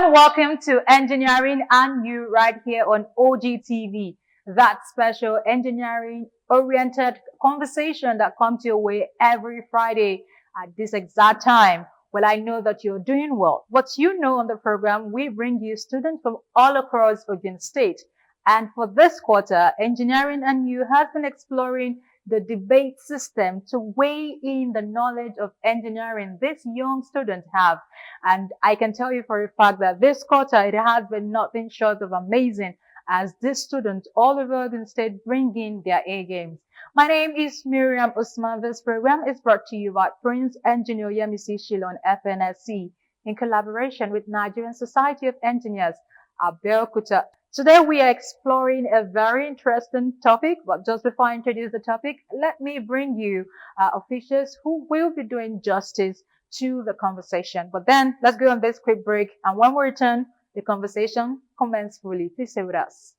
and welcome to Engineering and You right here on OGTV. That special engineering-oriented conversation that comes your way every Friday at this exact time. Well, I know that you're doing well. What you know on the program, we bring you students from all across Ogun State. And for this quarter, Engineering and You has been exploring the debate system to weigh in the knowledge of engineering these young students have. And I can tell you for a fact that this quarter, it has been nothing short of amazing as these students all over the state bring in their A games. My name is Miriam Usman. This program is brought to you by Prince Engineer Yemisi Shilon FNSC in collaboration with Nigerian Society of Engineers, Abeokuta. Today we are exploring a very interesting topic, but just before I introduce the topic, let me bring you officials who will be doing justice to the conversation. But then let's go on this quick break, and when we return, the conversation commences fully. Please stay with us.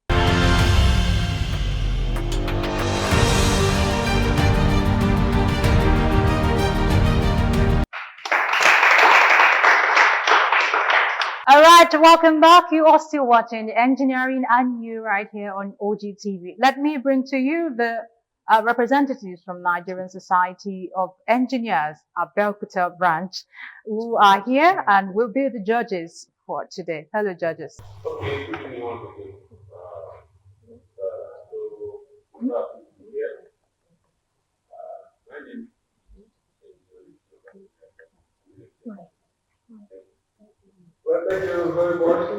All right, welcome back. You are still watching Engineering and You right here on OGTV. Let me bring to you the representatives from Nigerian Society of Engineers, Abeokuta branch, who are here and will be the judges for today. Hello, judges. Okay, good evening once again. Good afternoon here. My name Well, thank you very much.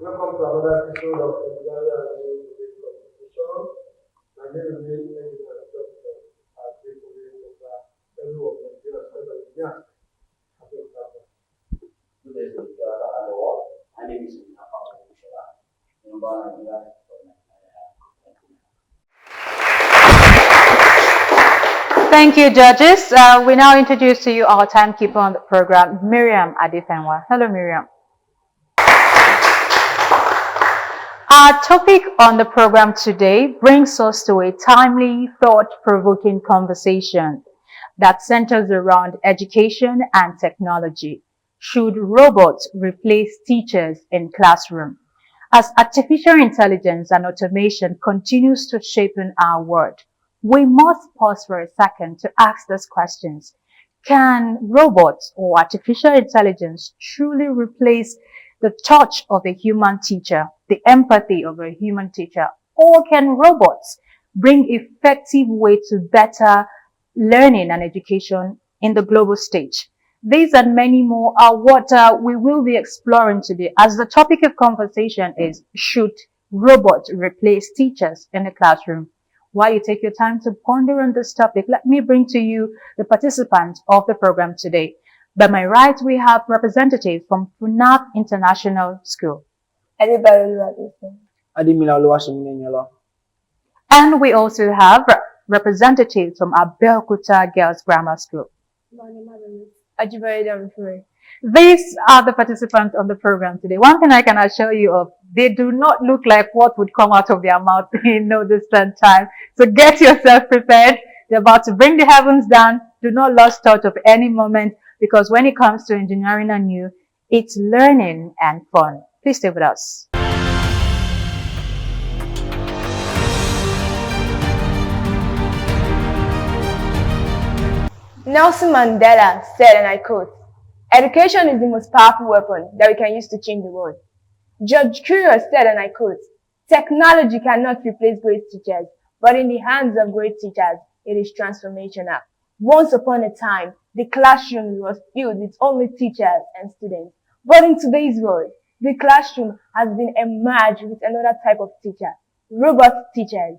Welcome to another episode of Engineering and Today's Conversation. My name is Nick, and I'm at the Police of Fellow of Nigeria, Special Engineers. Good day, hello. My name is Funaab, member Nigeria. Thank you, judges. We now introduce to you our timekeeper on the program, Miriam Adifenwa. Hello, Miriam. Our topic on the program today brings us to a timely, thought-provoking conversation that centers around education and technology. Should robots replace teachers in classroom? As artificial intelligence and automation continues to shape our world, we must pause for a second to ask these questions. Can robots or artificial intelligence truly replace the touch of a human teacher, the empathy of a human teacher? Or can robots bring effective way to better learning and education in the global stage? These and many more are what we will be exploring today, as the topic of conversation is, should robots replace teachers in the classroom? While you take your time to ponder on this topic, let me bring to you the participants of the program today. By my right, we have representatives from Funaab International School. And we also have representatives from Abeokuta Girls Grammar School. These are the participants on the program today. One thing I can assure you of, they do not look like what would come out of their mouth in no distant time. So get yourself prepared. They're about to bring the heavens down. Do not lose touch of any moment, because when it comes to engineering and you, it's learning and fun. Please stay with us. Nelson Mandela said, and I quote, "Education is the most powerful weapon that we can use to change the world." George Curious said, and I quote, "Technology cannot replace great teachers, but in the hands of great teachers, it is transformational." Once upon a time, the classroom was filled with only teachers and students. But in today's world, the classroom has been emerged with another type of teacher, robot teachers.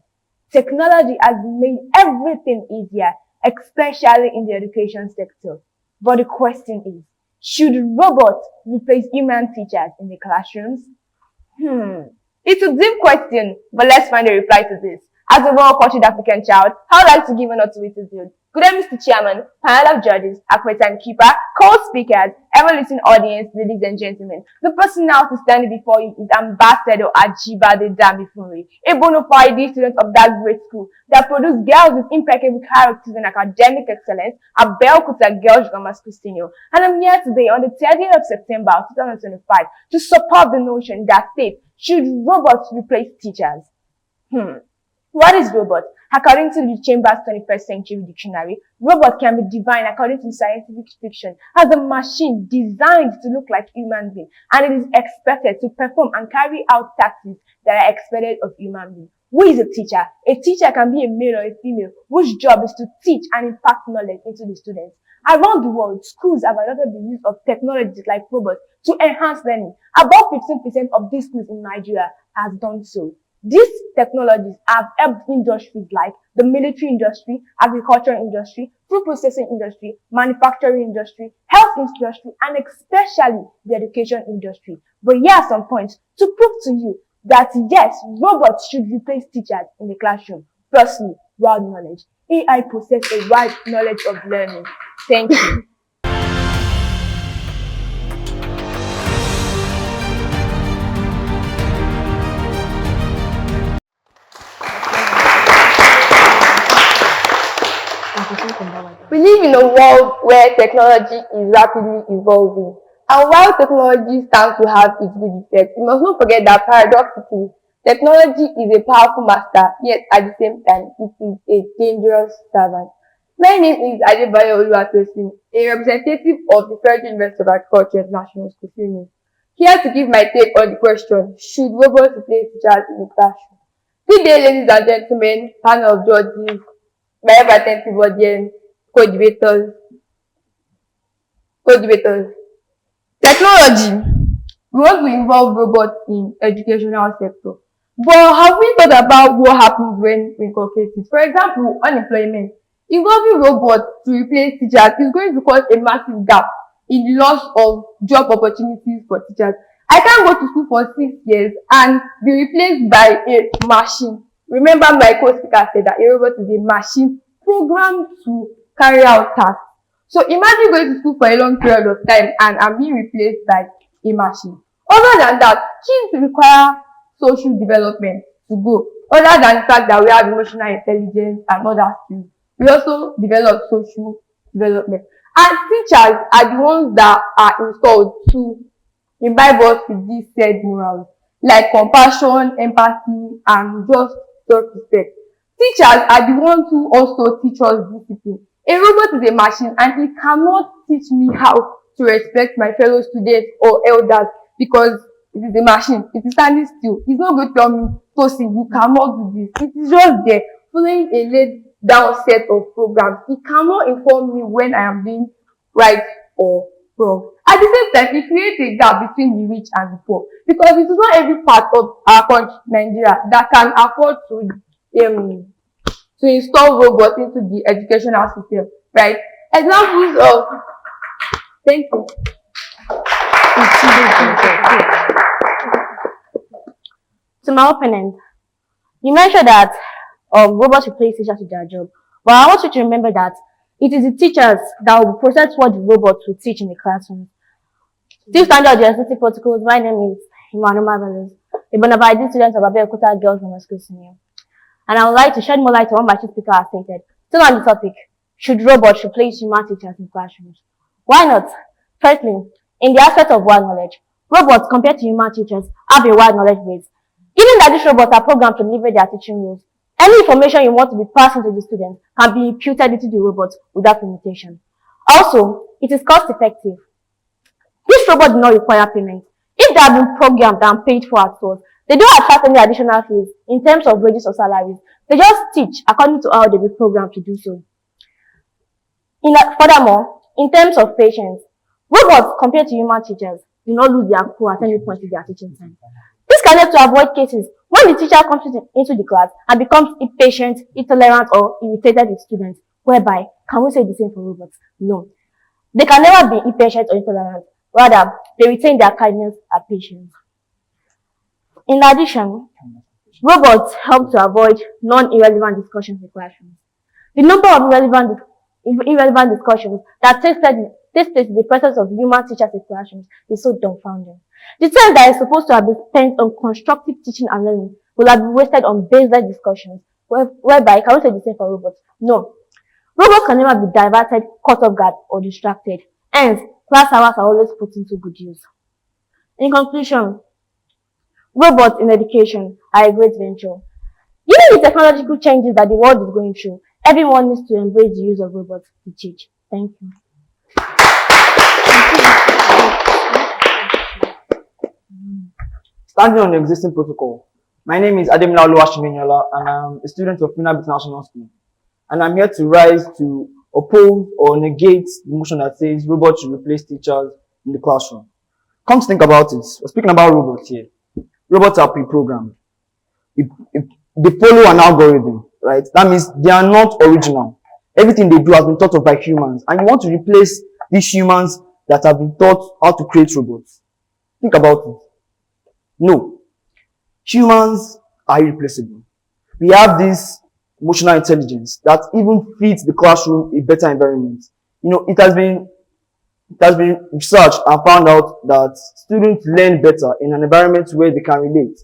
Technology has made everything easier, especially in the education sector. But the question is, should robots replace human teachers in the classrooms? It's a deep question, but let's find a reply to this. As a well-cultured African child, I would like to give an honor to it to build. Good day, Mr. Chairman, panel of judges, accurate timekeeper, co-speakers, ever-listening audience, ladies and gentlemen. The person now to stand before you is Ambassador Ajibade Damifunri, a bona fide student of that great school that produced girls with impeccable characters and academic excellence at Belkuta Girls Grammar School Senior. And I'm here today on the 30th of September 2025 to support the notion that state should robots replace teachers. What is robot? According to the Chambers 21st Century Dictionary, robot can be defined according to scientific fiction as a machine designed to look like human being, and it is expected to perform and carry out tasks that are expected of human being. Who is a teacher? A teacher can be a male or a female whose job is to teach and impart knowledge into the students. Around the world, schools have adopted the use of technologies like robots to enhance learning. About 15% of these schools in Nigeria has done so. These technologies have helped industries like the military industry, agricultural industry, food processing industry, manufacturing industry, health industry, and especially the education industry. But here are some points to prove to you that yes, robots should replace teachers in the classroom. Firstly, wide knowledge. AI possesses a wide knowledge of learning. Thank you. We live in a world where technology is rapidly evolving. And while technology stands to have its good effects, we must not forget that paradoxically, technology is a powerful master, yet at the same time, it is a dangerous servant. My name is Adebayo Oluwatosin, a representative of the Federal University of Agriculture National School, Funaab, here to give my take on the question, should robots replace teachers in the classroom? Good day, ladies and gentlemen, panel of judges, my ever-attentive audience, co-debaters. Technology wants to involve robots in educational sector. But have we thought about what happens when we inculcate it? For example, unemployment. Involving robots to replace teachers is going to cause a massive gap in the loss of job opportunities for teachers. I can't go to school for 6 years and be replaced by a machine. Remember, my co-speaker said that a robot is a machine programmed to carry out tasks. So imagine going to school for a long period of time and I'm being replaced by a machine. Other than that, kids require social development to go. Other than the fact that we have emotional intelligence and other skills, we also develop social development. And teachers are the ones that are installed to imbibe us with these said morals, like compassion, empathy, and just self-respect. Teachers are the ones who also teach us discipline. A robot is a machine and it cannot teach me how to respect my fellow students or elders because it is a machine. It is standing still. It's not going to tell me, Tosin, you cannot do this. It is just there following a laid down set of programs. It cannot inform me when I am doing right or wrong. At the same time, it creates a gap between the rich and the poor because it is not every part of our country, Nigeria, that can afford to install robots into the educational system, right? Examples of, thank you. To my opponent, you mentioned that robots replace teachers with their job. But I want you to remember that it is the teachers that will process what the robots will teach in the classroom. Still standard university protocols, my name is Emmanuel Marvelous, a bona fide student of Abeokuta Girls Grammar School Senior. And I would like to shed more light on what my two speakers have stated. Still on the topic, should robots replace human teachers in classrooms? Why not? Firstly, in the aspect of wide knowledge, robots compared to human teachers have a wide knowledge base. Given that these robots are programmed to deliver their teaching rules, any information you want to be passed to the students can be imputed into the robot without limitation. Also, it is cost effective. This robot do not require payment. If they have been programmed and paid for at source, they don't attract any additional fees in terms of wages or salaries. They just teach according to how they were programmed to do so. Furthermore, in terms of patience, robots compared to human teachers do not lose their cool at any point in their teaching time. This can help to avoid cases when the teacher comes into the class and becomes impatient, intolerant, or irritated with students, whereby, can we say the same for robots? No. They can never be impatient or intolerant. Rather, they retain their kindness and patience. In addition, robots help to avoid non-irrelevant discussions in classrooms. The number of irrelevant irrelevant discussions that takes place in the presence of human teachers in classrooms is so dumbfounding. The time that is supposed to have been spent on constructive teaching and learning will have been wasted on baseless discussions, whereby, can we say the same for robots? No. Robots can never be diverted, caught off guard, or distracted. Hence, class hours are always put into good use. In conclusion, robots in education are a great venture. Given the technological changes that the world is going through, everyone needs to embrace the use of robots to teach. Thank you. Standing on the existing protocol, my name is Ademila Oluwashimenyola and I'm a student of Funaab International School. And I'm here to rise to oppose or negate the motion that says robots should replace teachers in the classroom. Come to think about it, we're speaking about robots here. Robots are pre-programmed. They follow an algorithm, right? That means they are not original. Everything they do has been thought of by humans. And you want to replace these humans that have been taught how to create robots. Think about it. No. Humans are irreplaceable. We have this emotional intelligence that even fits the classroom a better environment. You know, it has been researched and found out that students learn better in an environment where they can relate.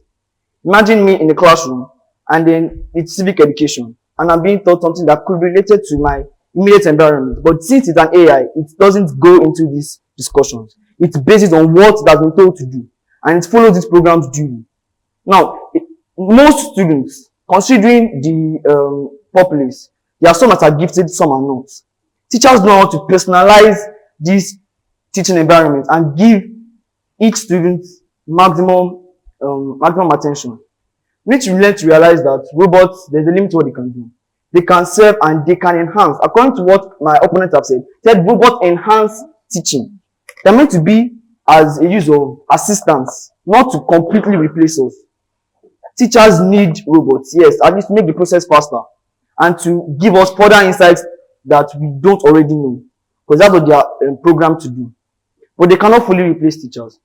Imagine me in the classroom and then it's civic education and I'm being taught something that could be related to my immediate environment. But since it's an AI, it doesn't go into these discussions. It's based on what it has been told to do and it follows these programs duly. Now, most students, considering the populace, there are some that are gifted, some are not. Teachers know how to personalize this teaching environment and give each student maximum attention. We need to learn to realize that robots, there's a limit to what they can do. They can serve and they can enhance. According to what my opponents have said robots enhance teaching. They're meant to be as a use of assistance, not to completely replace us. Teachers need robots, yes, at least to make the process faster and to give us further insights that we don't already know, because that's what they are programmed to do. But they cannot fully replace teachers.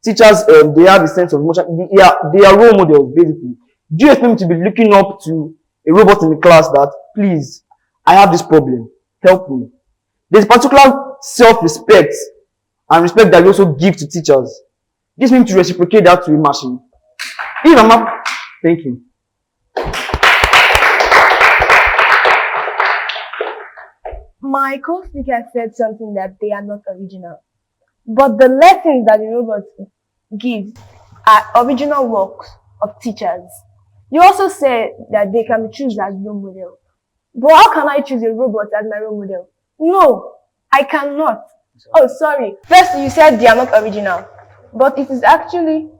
Teachers, they have a sense of emotion. They are role models, basically. Do you expect me to be looking up to a robot in the class that, please, I have this problem, help me? There's particular self-respect and respect that we also give to teachers. This means to reciprocate that to a machine. If I'm up, thank you. My co-speaker said something that they are not original. But the lessons that the robots give are original works of teachers. You also said that they can be chosen as role model. But how can I choose a robot as my role model? No, I cannot. Oh, sorry. First, you said they are not original. But it is actually,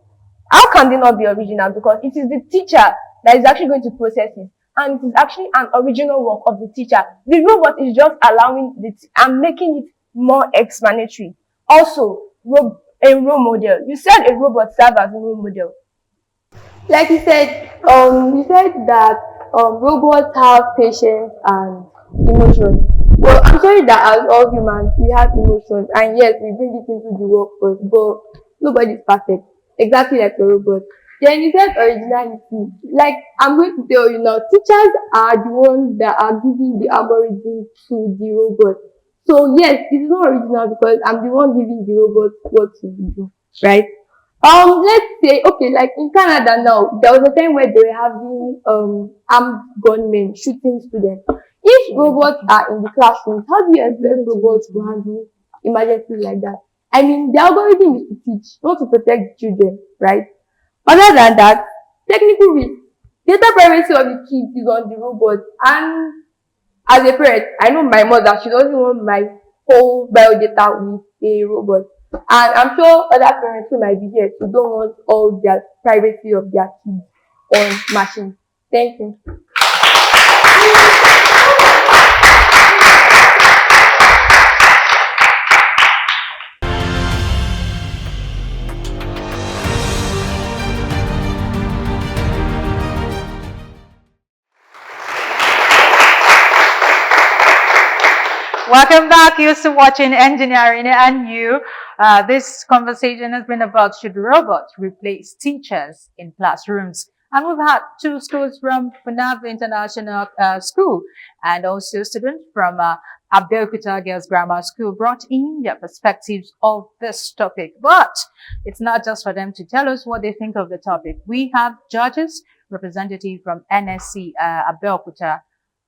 how can they not be original? Because it is the teacher that is actually going to process it. And it is actually an original work of the teacher. The robot is just allowing it and making it more explanatory. Also, a role model. You said a robot serves as a role model. Like you said that robots have patience and emotions. Well, I'm sorry that as all humans, we have emotions, and yes, we bring it into the workforce, but nobody's perfect. Exactly like a robot. Then you said originality. Like, I'm going to tell you now, teachers are the ones that are giving the algorithm to the robot. So yes, it's not original because I'm the one giving the robot what to do, right? Let's say, okay, like in Canada now, there was a time where they were having armed gunmen shooting students. If robots are in the classrooms, how do you expect robots to handle emergencies like that? I mean, the algorithm is to teach, not to protect children, right? Other than that, technical risk. Data privacy of the kids is on the robot. And as a parent, I know my mother, she doesn't want my whole biodata with a robot. And I'm sure other parents who might be here who don't want all their privacy of their kids on machines. Thank you. Welcome back. You're still watching Engineering and You. This conversation has been about should robots replace teachers in classrooms? And we've had two schools from Funaab International School and also students from Abeokuta Girls Grammar School brought in their perspectives of this topic. But it's not just for them to tell us what they think of the topic. We have judges, representative from NSC Abeokuta,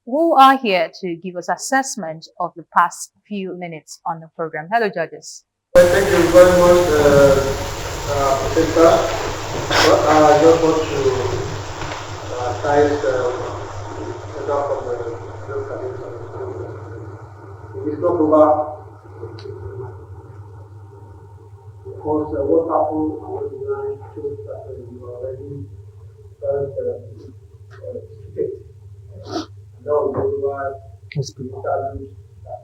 who are here to give us assessment of the past few minutes on the program. Hello, judges. Well, thank you very much, Professor. I just want to thank the from the we talk about because what happened and what is done shows that you already started state. And that was why interviews that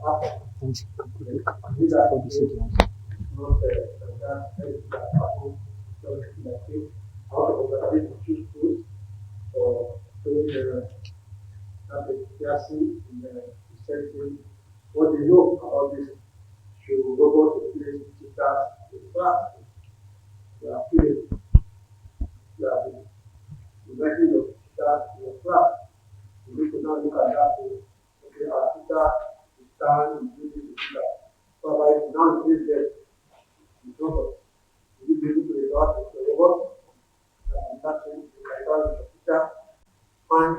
happened. These are not that happened just like this. Out of the choose schools for doing that in the setting what they know about this should robot replace teachers in class. They are feeling that the making of teachers in the class. We need to now look at that. Okay, our teacher is down in using the teacher. But by now this day, the robot, we need to be able to regard the robot and that's it. The teacher and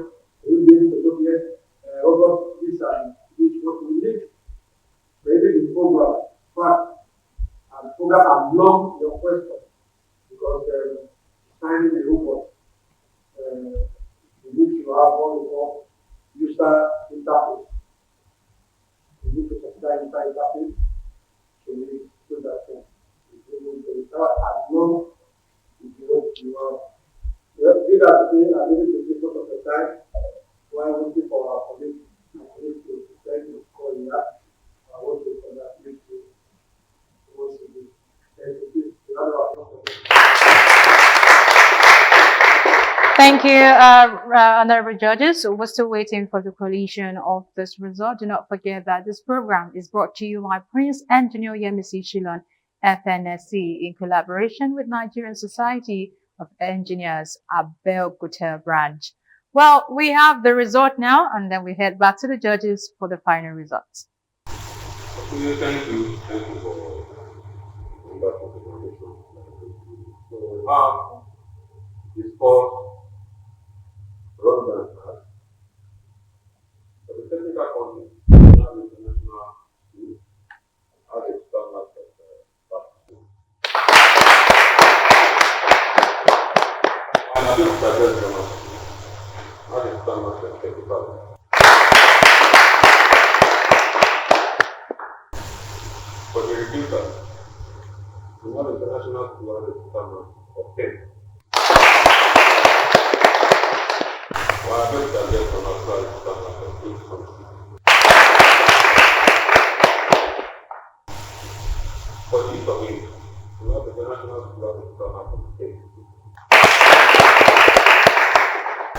we will be able to look at robot this and which what we need. Maybe the program fast and program and long your question because signing the robot you need to have what we call user interface. You need to subscribe user interface so we do that thing. If you want to start as long if you want to well, these are the things I need to take most of the time while waiting for our colleagues to send you call you that. I want to congratulate you once again. Thank you. Thank you, honorable judges. So we're still waiting for the collation of this result. Do not forget that this program is brought to you by Prince Engineer Yemisi Shilon, FNSC, in collaboration with Nigerian Society of Engineers, Abeokuta branch. Well, we have the result now, and then we head back to the judges for the final results. Okay, thank you for that presentation. So we have discussed relevant facts. For the technical content, we have international school as a standard school. And I think that there's as a standard technical. For the reducer, we have international school as a standard of 10. Well, I bet that there's an outside standard of 8. For the east of it, we have the international school as a standard of 10.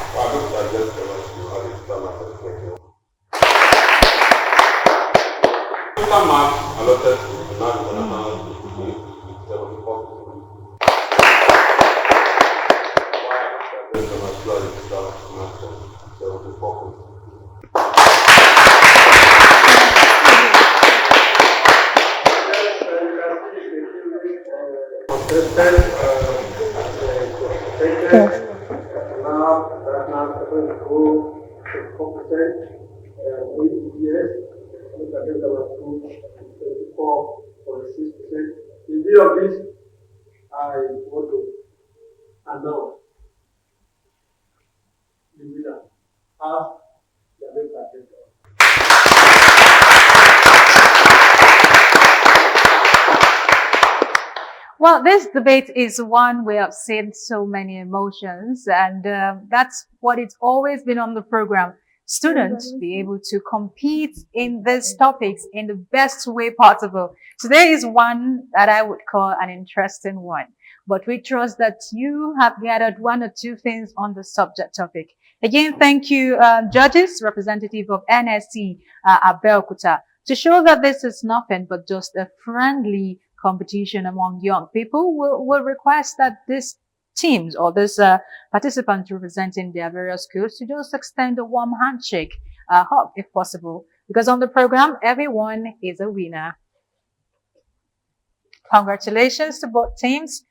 Well, I bet that there's an school as a standard of 10. Total marks allotted to the national school is 74%. In view of this, I want to announce the winner as the American. Well, this debate is one we have seen so many emotions, and that's what it's always been on the program. Students be able to compete in these topics in the best way possible. Today is one that I would call an interesting one, but we trust that you have gathered one or two things on the subject topic. Again, thank you, judges, representative of NSC Abeokuta, to show that this is nothing but just a friendly competition among young people. We'll request that this teams or these participants representing their various schools to just extend a warm handshake, hug if possible, because on the program, everyone is a winner. Congratulations to both teams.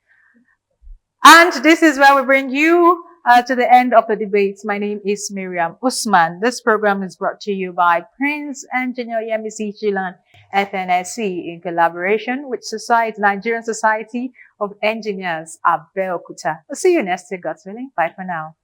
And this is where we bring you to the end of the debate. My name is Miriam Usman. This program is brought to you by Prince Engineer Yemisi Chilan, FNSC, in collaboration with Nigerian Society of Engineers, Abeokuta. We'll see you next week, God willing. Bye for now.